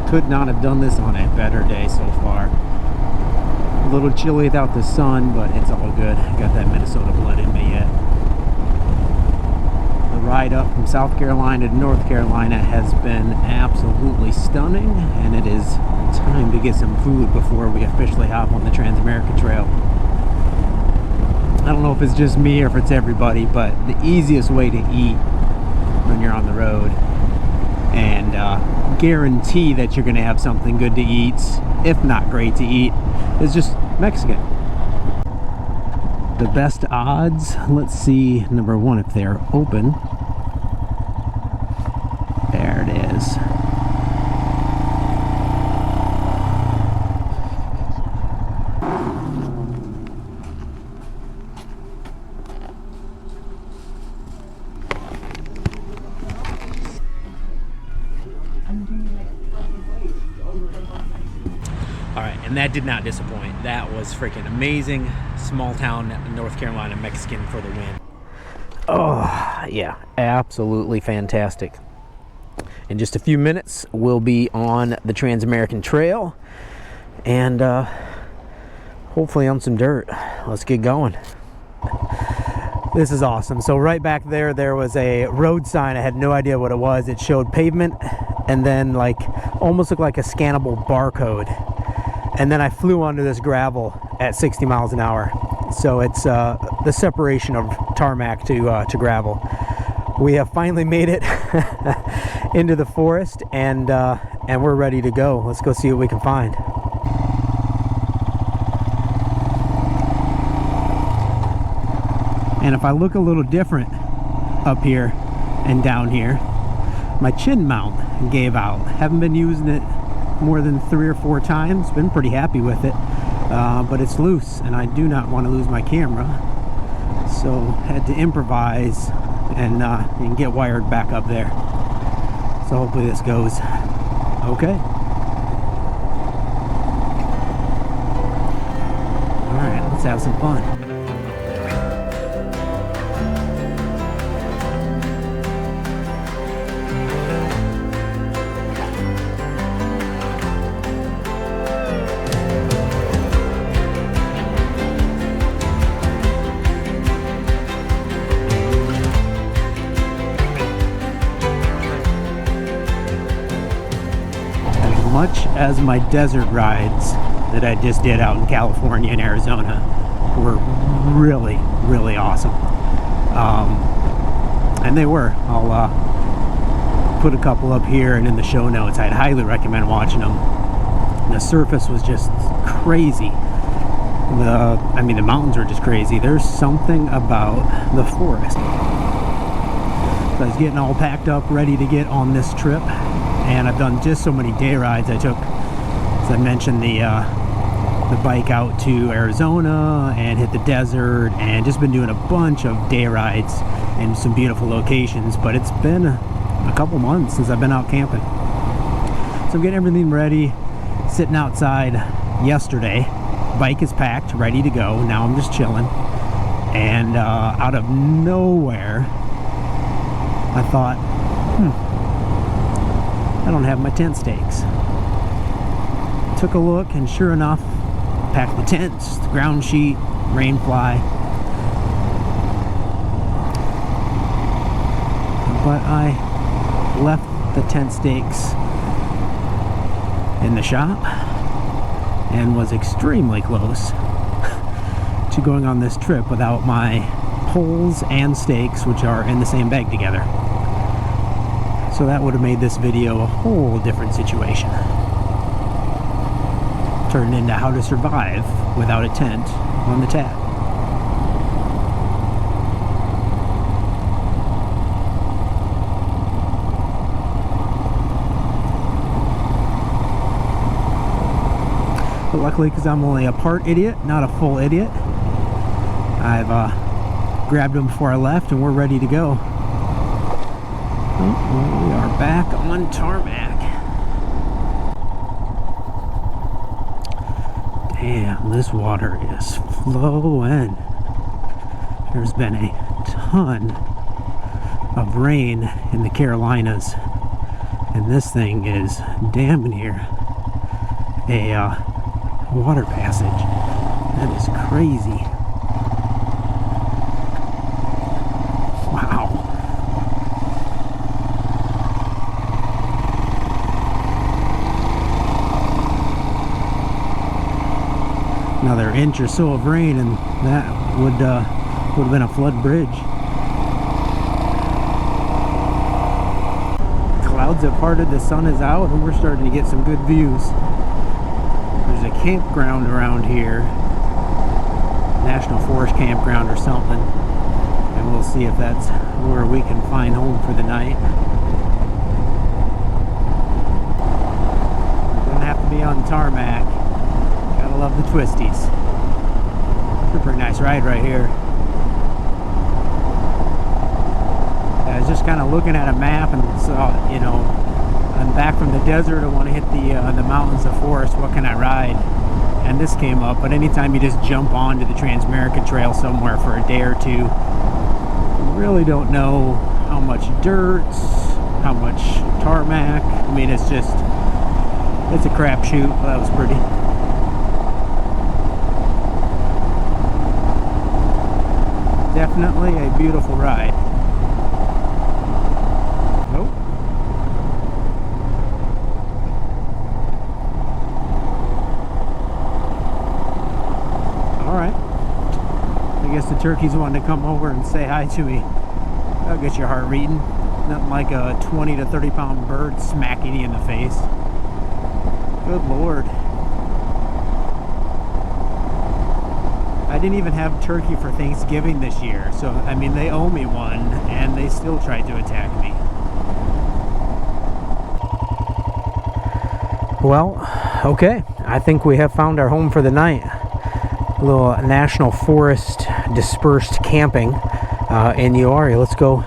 Could not have done this on a better day so far. A little chilly without the sun, but it's all good. Got that Minnesota blood in me yet. The ride up from South Carolina to North Carolina has been absolutely stunning, and it is time to get some food before we officially hop on the Trans-America Trail. I don't know if it's just me or if it's everybody, but the easiest way to eat when you're on the road and guarantee that you're going to have something good to eat, if not great to eat, is just Mexican. The best odds, let's see, number one, if they're open. There it is. And that did not disappoint. That was freaking amazing. Small town North Carolina Mexican for the win. Oh, yeah, absolutely fantastic. In just a few minutes, we'll be on the Trans-American Trail and hopefully on some dirt. Let's get going. This is awesome. So right back there, there was a road sign. I had no idea what it was. It showed pavement and then like almost looked like a scannable barcode. And then I flew onto this gravel at 60 miles an hour. So it's the separation of tarmac to gravel. We have finally made it into the forest, and we're ready to go. Let's go see what we can find. And if I look a little different up here and down here, my chin mount gave out. Haven't been using it more than 3 or 4 times. Been pretty happy with it, but it's loose and I do not want to lose my camera, so had to improvise and get wired back up there. So hopefully this goes okay. Alright, let's have some fun. Much as my desert rides that I just did out in California and Arizona were really, really awesome. And they were. I'll put a couple up here and in the show notes. I'd highly recommend watching them. The surface was just crazy. I mean, the mountains were just crazy. There's something about the forest. So I was getting all packed up, ready to get on this trip. And I've done just so many day rides. I took, as I mentioned, the bike out to Arizona and hit the desert, and just been doing a bunch of day rides in some beautiful locations. But it's been a couple months since I've been out camping. So I'm getting everything ready, sitting outside yesterday. Bike is packed, ready to go. Now I'm just chilling. And out of nowhere, I thought, I don't have my tent stakes. Took a look, and sure enough, packed the tents, the ground sheet, rain fly. But I left the tent stakes in the shop and was extremely close to going on this trip without my poles and stakes, which are in the same bag together. So that would have made this video a whole different situation. Turned into how to survive without a tent on the tab. But luckily, because I'm only a part idiot, not a full idiot, I've grabbed them before I left and we're ready to go. We are back on tarmac. Damn, this water is flowing. There's been a ton of rain in the Carolinas, And this thing is damn near a water passage. That is crazy. Wow. Another inch or so of rain and that would have been a flood bridge. Clouds have parted, the sun is out, and we're starting to get some good views. There's a campground around here, National Forest campground or something, and we'll see if that's where we can find home for the night. We're gonna have to be on tarmac. Gotta love the twisties. It's a pretty nice ride right here. I was just kind of looking at a map and saw, you know, I'm back from the desert. I want to hit the mountains, the forest. What can I ride? And this came up. But anytime you just jump onto the Transamerica Trail somewhere for a day or two, you really don't know how much dirt, how much tarmac. I mean, it's a crapshoot. Well, that was pretty. Definitely a beautiful ride. Nope. Alright. I guess the turkeys wanted to come over and say hi to me. That'll get your heart beating. Nothing like a 20 to 30 pound bird smacking you in the face. Good Lord. I didn't even have turkey for Thanksgiving this year, so I mean they owe me one and they still tried to attack me. Well, okay, I think we have found our home for the night. A little National Forest dispersed camping in Uari. Let's go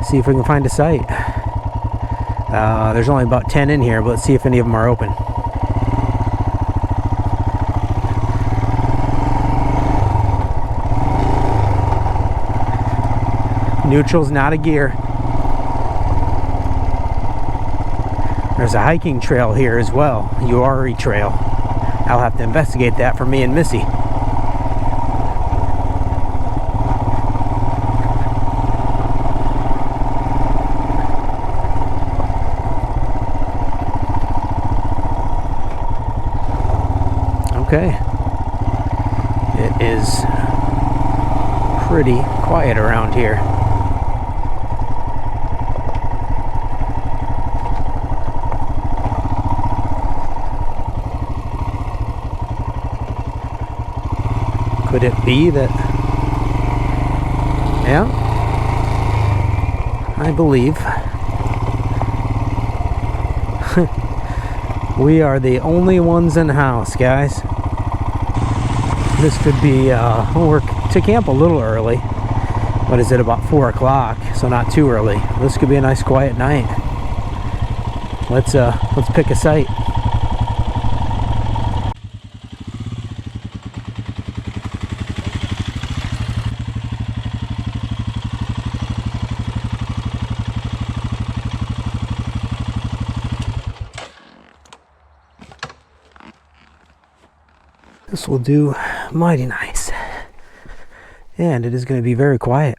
see if we can find a site. There's only about 10 in here, but let's see if any of them are open. Neutral's not a gear. There's a hiking trail here as well, Uari Trail. I'll have to investigate that for me and Missy. Okay. It is pretty quiet around here. Could it be that, yeah, I believe we are the only ones in the house, guys. This could be, we're to camp a little early. What is it, about 4 o'clock, so not too early. This could be a nice quiet night. Let's pick a site. This will do mighty nice. And it is going to be very quiet.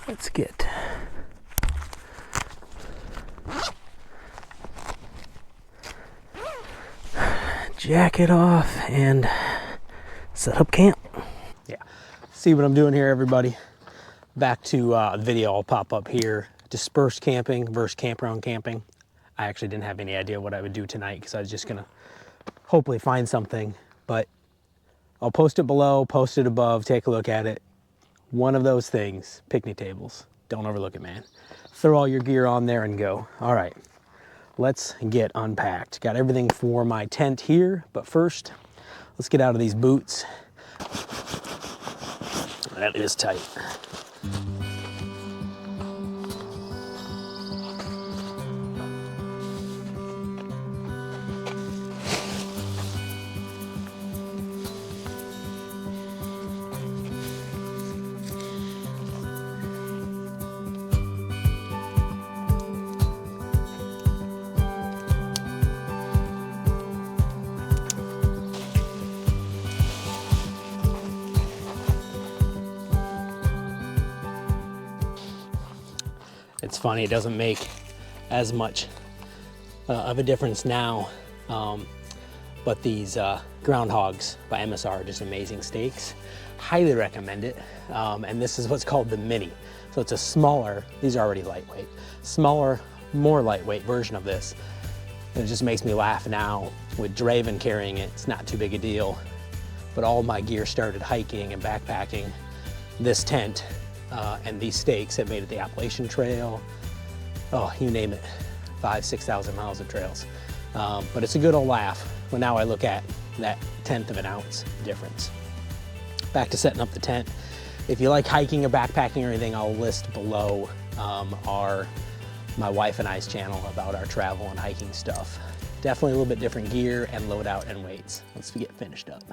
Let's get jacket off and set up camp. Yeah, see what I'm doing here, everybody? Back to video I'll pop up here. Dispersed camping versus campground camping. I actually didn't have any idea what I would do tonight because I was just gonna hopefully find something, but I'll post it below, post it above, take a look at it. One of those things, picnic tables. Don't overlook it, man. Throw all your gear on there and go. All right, let's get unpacked. Got everything for my tent here, but first, let's get out of these boots. That is tight. It's funny, it doesn't make as much of a difference now, but these groundhogs by MSR are just amazing steaks. Highly recommend it. And this is what's called the mini. So it's a smaller, these are already lightweight, smaller, more lightweight version of this. And it just makes me laugh now with Draven carrying it. It's not too big a deal, but all my gear started hiking and backpacking. This tent and these steaks have made it the Appalachian Trail. Oh, you name it, 5,000 to 6,000 miles of trails. But it's a good old laugh when now I look at that 1/10 of an ounce difference. Back to setting up the tent. If you like hiking or backpacking or anything, I'll list below my wife and I's channel about our travel and hiking stuff. Definitely a little bit different gear and loadout and weights. Let's get finished up.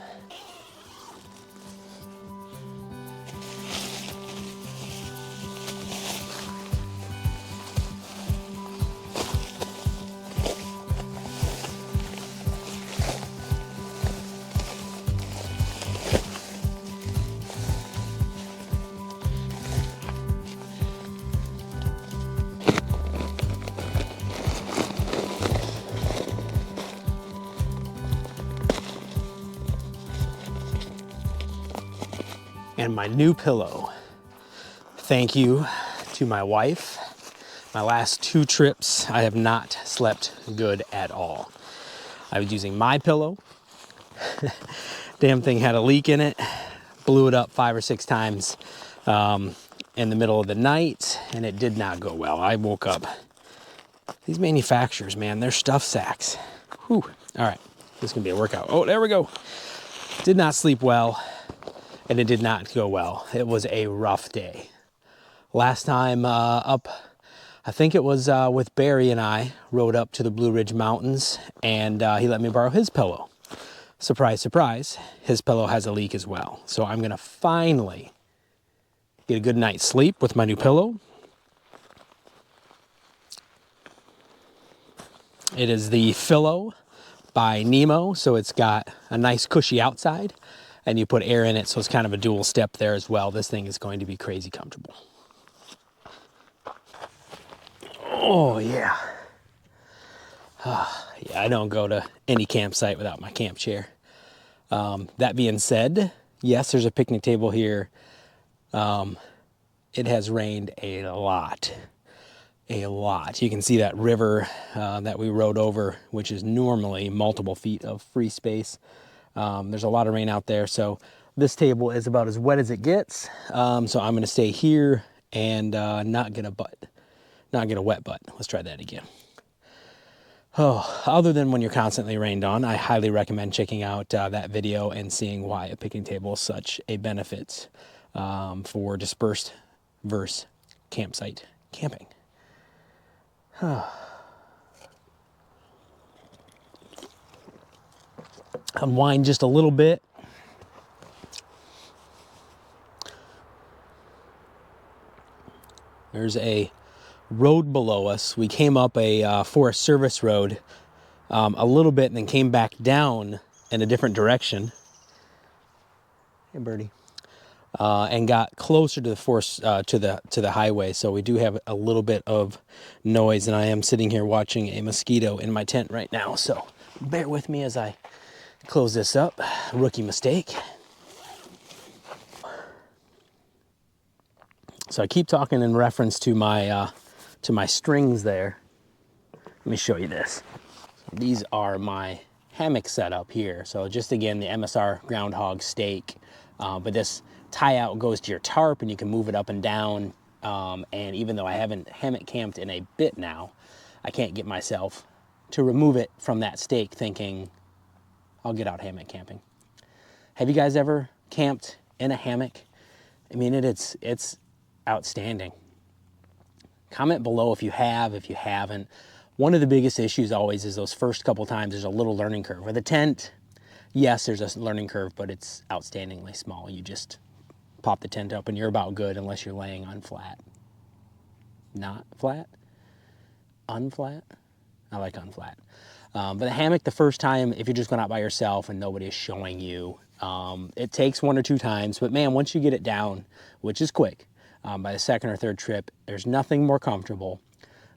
And my new pillow. Thank you to my wife. My last 2 trips, I have not slept good at all. I was using my pillow. Damn thing had a leak in it. Blew it up 5 or 6 times in the middle of the night, and it did not go well. I woke up. These manufacturers, man, they're stuff sacks. Whew. All right, this is gonna be a workout. Oh, there we go. Did not sleep well. And it did not go well. It was a rough day. Last time up, I think it was with Barry and I, rode up to the Blue Ridge Mountains, and he let me borrow his pillow. Surprise, surprise, his pillow has a leak as well. So I'm gonna finally get a good night's sleep with my new pillow. It is the Philo by Nemo, so it's got a nice cushy outside, and you put air in it, so it's kind of a dual step there as well. This thing is going to be crazy comfortable. Oh yeah. Yeah, I don't go to any campsite without my camp chair. That being said, yes, there's a picnic table here. It has rained a lot. You can see that river that we rode over, which is normally multiple feet of free space. There's a lot of rain out there, so this table is about as wet as it gets. So I'm going to stay here and not get a wet butt. Let's try that again. Oh, other than when you're constantly rained on, I highly recommend checking out that video and seeing why a picnic table is such a benefit for dispersed versus campsite camping. Unwind just a little bit. There's a road below us. We came up a Forest Service road a little bit and then came back down in a different direction. Hey, birdie. And got closer to the to the highway, so we do have a little bit of noise, and I am sitting here watching a mosquito in my tent right now, so bear with me as I close this up. Rookie mistake. So I keep talking in reference to my strings there. Let me show you this. These are my hammock setup here. So just again, the MSR groundhog stake, but this tie out goes to your tarp and you can move it up and down. And even though I haven't hammock camped in a bit now, I can't get myself to remove it from that stake thinking I'll get out hammock camping. Have you guys ever camped in a hammock? I mean, it's outstanding. Comment below if you have, if you haven't. One of the biggest issues always is those first couple times there's a little learning curve. With a tent, yes, there's a learning curve, but it's outstandingly small. You just pop the tent up and you're about good unless you're laying on flat. Not flat? Unflat? I like unflat. But the hammock, the first time, if you're just going out by yourself and nobody is showing you, it takes 1 or 2 times. But man, once you get it down, which is quick, By the second or third trip, there's nothing more comfortable.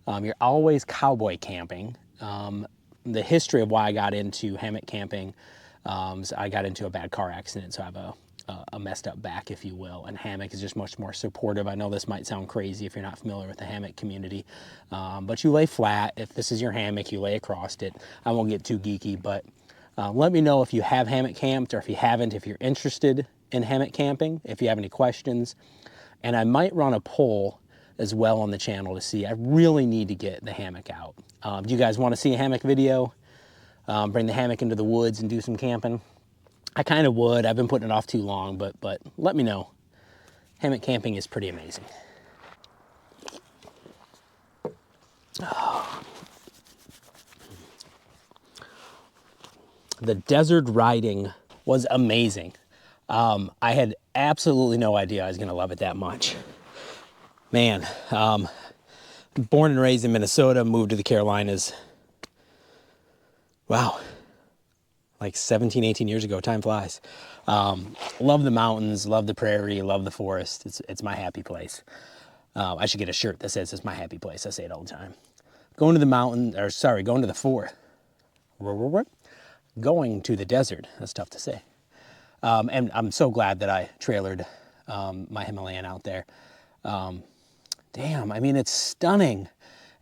You're always cowboy camping. The history of why I got into hammock camping, is I got into a bad car accident, so I have a messed up back, if you will, and hammock is just much more supportive. I know this might sound crazy if you're not familiar with the hammock community, but you lay flat. If this is your hammock, you lay across it. I won't get too geeky, but let me know if you have hammock camped, or if you haven't, if you're interested in hammock camping, if you have any questions. And I might run a poll as well on the channel to see. I really need to get the hammock out. Do you guys want to see a hammock video? Bring the hammock into the woods and do some camping? I kind of would. I've been putting it off too long, but let me know. Hammock camping is pretty amazing. Oh. The desert riding was amazing. I had absolutely no idea I was going to love it that much. Man, born and raised in Minnesota, moved to the Carolinas. Wow. Like 17, 18 years ago, time flies. Love the mountains, love the prairie, love the forest. It's my happy place. I should get a shirt that says it's my happy place. I say it all the time. Going to the mountain, or sorry, going to the forest. Going to the desert, that's tough to say. And I'm so glad that I trailered my Himalayan out there. Damn, I mean, it's stunning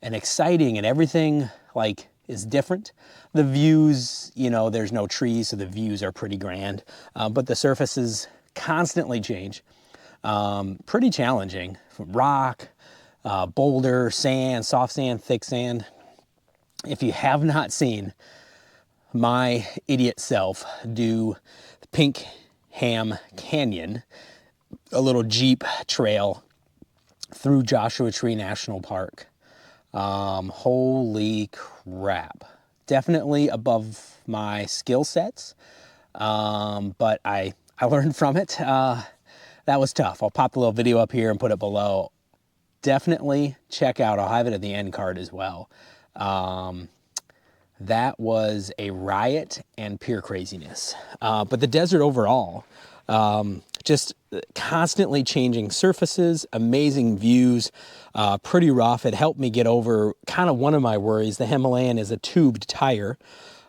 and exciting, and everything like is different. The views, you know, there's no trees, so the views are pretty grand, but the surfaces constantly change. Pretty challenging. From rock, boulder, sand, soft sand, thick sand. If you have not seen my idiot self do Pinkham Canyon, a little Jeep trail through Joshua Tree National Park, holy crap. Definitely above my skill sets, but I learned from it. That was tough. I'll pop the little video up here and put it below. Definitely check out, I'll have it at the end card as well. That was a riot and pure craziness. But the desert overall, just constantly changing surfaces, amazing views, pretty rough. It helped me get over kind of one of my worries. The Himalayan is a tubed tire,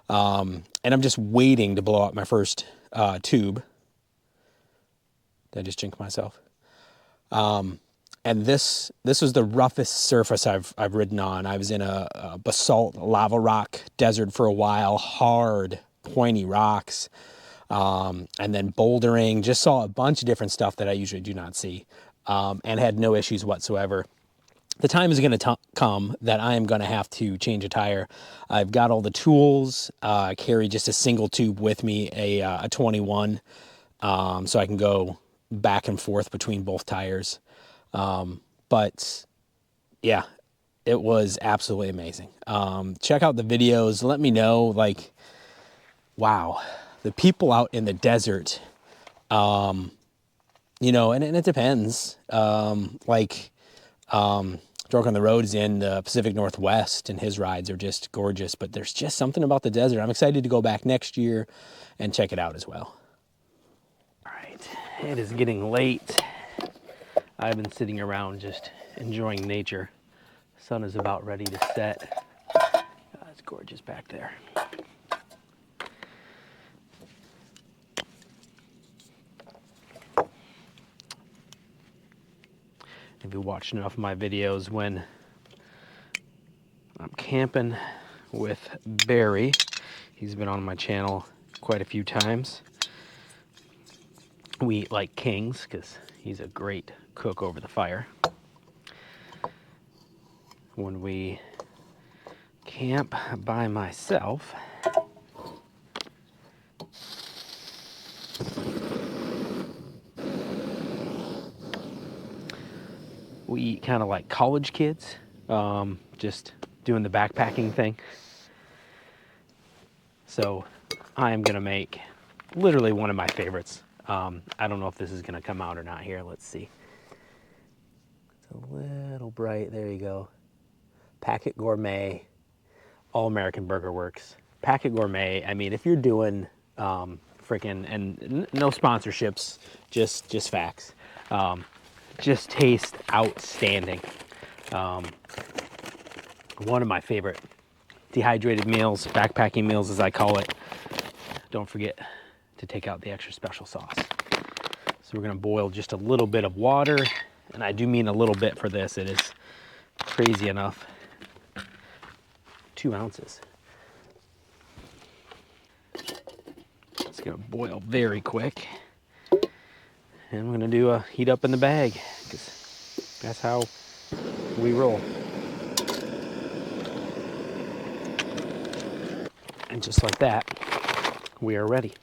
and I'm just waiting to blow out my first tube. Did I just jinx myself? And this was the roughest surface I've ridden on. I was in a basalt lava rock desert for a while, hard, pointy rocks, and then bouldering. Just saw a bunch of different stuff that I usually do not see, and had no issues whatsoever. The time is going to come that I am going to have to change a tire. I've got all the tools. I carry just a single tube with me, a 21, so I can go back and forth between both tires. But yeah, it was absolutely amazing. Check out the videos. Let me know, like, wow, the people out in the desert, you know, and it depends. Dork on the Road's in the Pacific Northwest, and his rides are just gorgeous, but there's just something about the desert. I'm excited to go back next year and check it out as well. All right, it is getting late. I've been sitting around just enjoying nature. Sun is about ready to set. It's gorgeous back there. If you watched enough of my videos when I'm camping with Barry, he's been on my channel quite a few times. We eat like kings because he's a great cook over the fire. When we camp by myself, we eat kind of like college kids, just doing the backpacking thing. So I am gonna make literally one of my favorites. I don't know if this is gonna come out or not here. Let's see. It's a little bright, there you go. Packet Gourmet, All American Burger Works. Packet Gourmet, I mean, if you're doing freaking, and no sponsorships, just facts. just taste outstanding. One of my favorite dehydrated meals, backpacking meals as I call it. Don't forget to take out the extra special sauce. So we're gonna boil just a little bit of water, and I do mean a little bit for this. It is crazy enough. 2 ounces. It's gonna boil very quick. And I'm gonna do a heat up in the bag, because that's how we roll. And just like that, we are ready.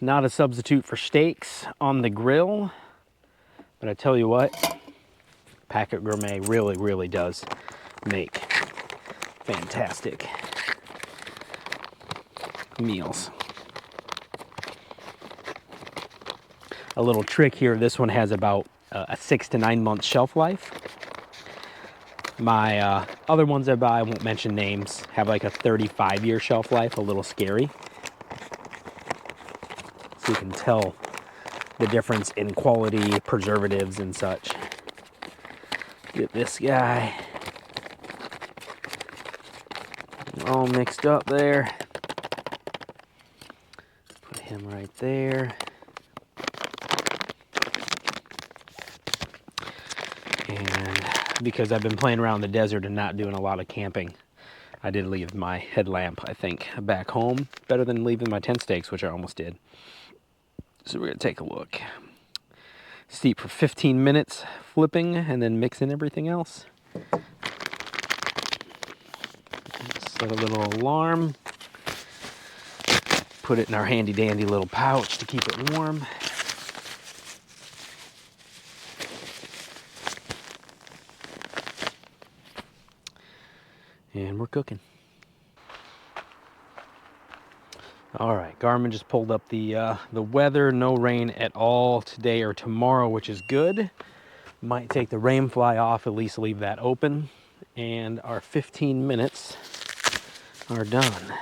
Not a substitute for steaks on the grill, but I tell you what, Packet Gourmet really, really does make fantastic meals. A little trick here, this one has about a 6 to 9 month shelf life. My other ones I buy, I won't mention names, have like a 35-year shelf life, a little scary. So you can tell the difference in quality, preservatives and such. Get this guy all mixed up there. Put him right there. And because I've been playing around the desert and not doing a lot of camping, I did leave my headlamp, I think, back home. Better than leaving my tent stakes, which I almost did. So we're gonna take a look. Steep for 15 minutes, flipping and then mixing everything else. Set a little alarm. Put it in our handy dandy little pouch to keep it warm. And we're cooking. All right, Garmin just pulled up the weather. No rain at all today or tomorrow, which is good. Might take the rain fly off, at least leave that open. And our 15 minutes are done.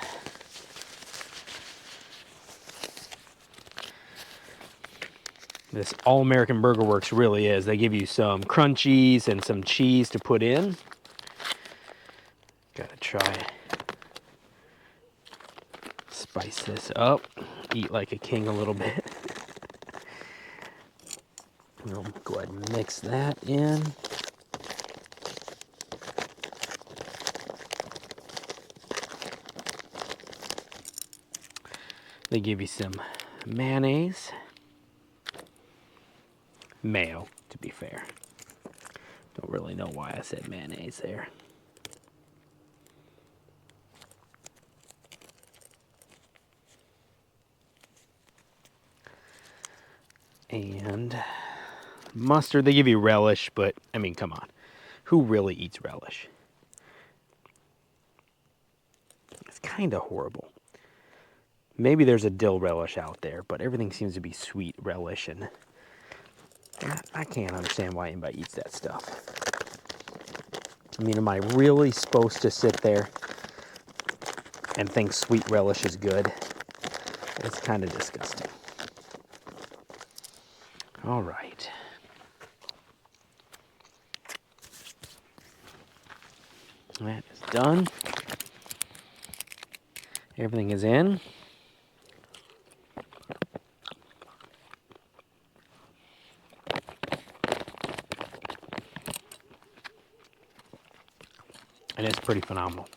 This All American Burger Works really is. They give you some crunchies and some cheese to put in. Gotta try spice this up, eat like a king a little bit. We'll go ahead and mix that in. They give you some mayonnaise. Mayo, to be fair. Don't really know why I said mayonnaise there. And mustard, they give you relish, but I mean, come on. Who really eats relish? It's kind of horrible. Maybe there's a dill relish out there, but everything seems to be sweet relish, and I can't understand why anybody eats that stuff. I mean, am I really supposed to sit there and think sweet relish is good? It's kind of disgusting. All right. That is done. Everything is in. And it's pretty phenomenal.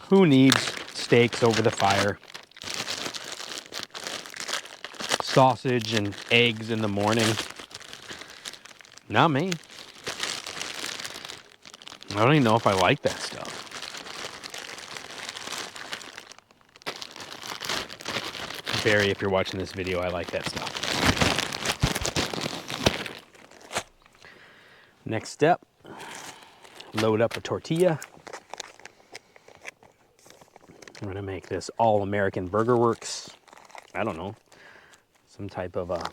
Who needs steaks over the fire? Sausage and eggs in the morning? Not me. I don't even know if I like that stuff. Barry, if you're watching this video, I like that stuff. Next step, load up a tortilla. I'm gonna make this All American Burger Works. I don't know, some type of a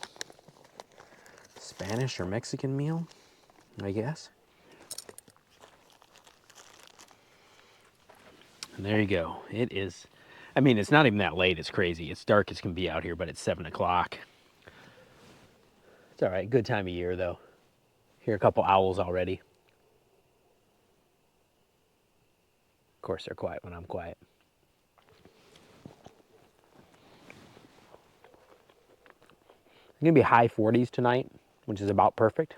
Spanish or Mexican meal, I guess. And there you go. It is, I mean, it's not even that late. It's crazy. It's dark as can be out here, but it's 7 o'clock. It's all right. Good time of year, though. Hear a couple owls already. Of course, they're quiet when I'm quiet. It's going to be high 40s tonight, which is about perfect.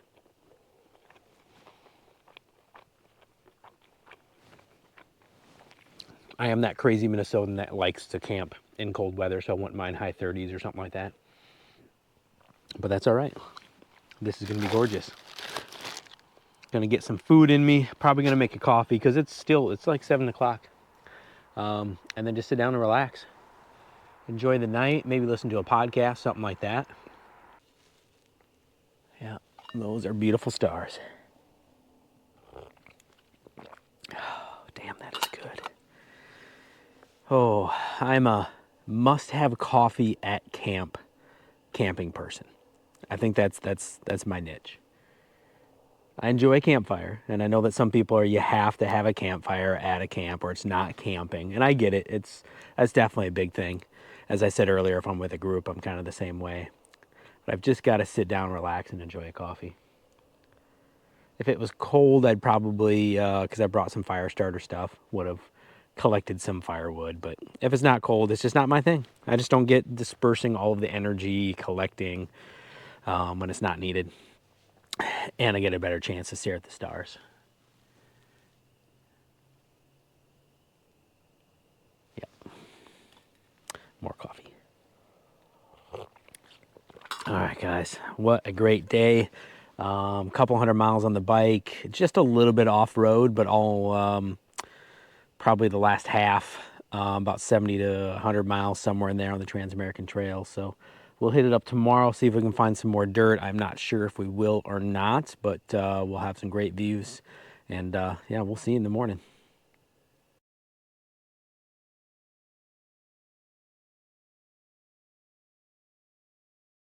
I am that crazy Minnesotan that likes to camp in cold weather, so I wouldn't mind high 30s or something like that. But that's all right. This is going to be gorgeous. Going to get some food in me. Probably going to make a coffee because it's like 7 o'clock. And then just sit down and relax. Enjoy the night. Maybe listen to a podcast, something like that. Yeah, those are beautiful stars. Oh, damn, that is good. Oh, I'm a must-have coffee at camp camping person. I think that's my niche. I enjoy a campfire, and I know that some people are, you have to have a campfire at a camp or it's not camping, and I get it. That's definitely a big thing. As I said earlier, if I'm with a group, I'm kind of the same way. But I've just got to sit down, relax, and enjoy a coffee. If it was cold, I'd probably, because I brought some fire starter stuff, would have collected some firewood. But if it's not cold, it's just not my thing. I just don't get dispersing all of the energy, collecting when it's not needed. And I get a better chance to stare at the stars. Yep. More coffee. All right, guys. What a great day. Couple hundred miles on the bike. Just a little bit off-road, but all probably the last half, about 70 to 100 miles, somewhere in there on the Trans-American Trail. So we'll hit it up tomorrow, see if we can find some more dirt. I'm not sure if we will or not, but we'll have some great views. And yeah, we'll see you in the morning.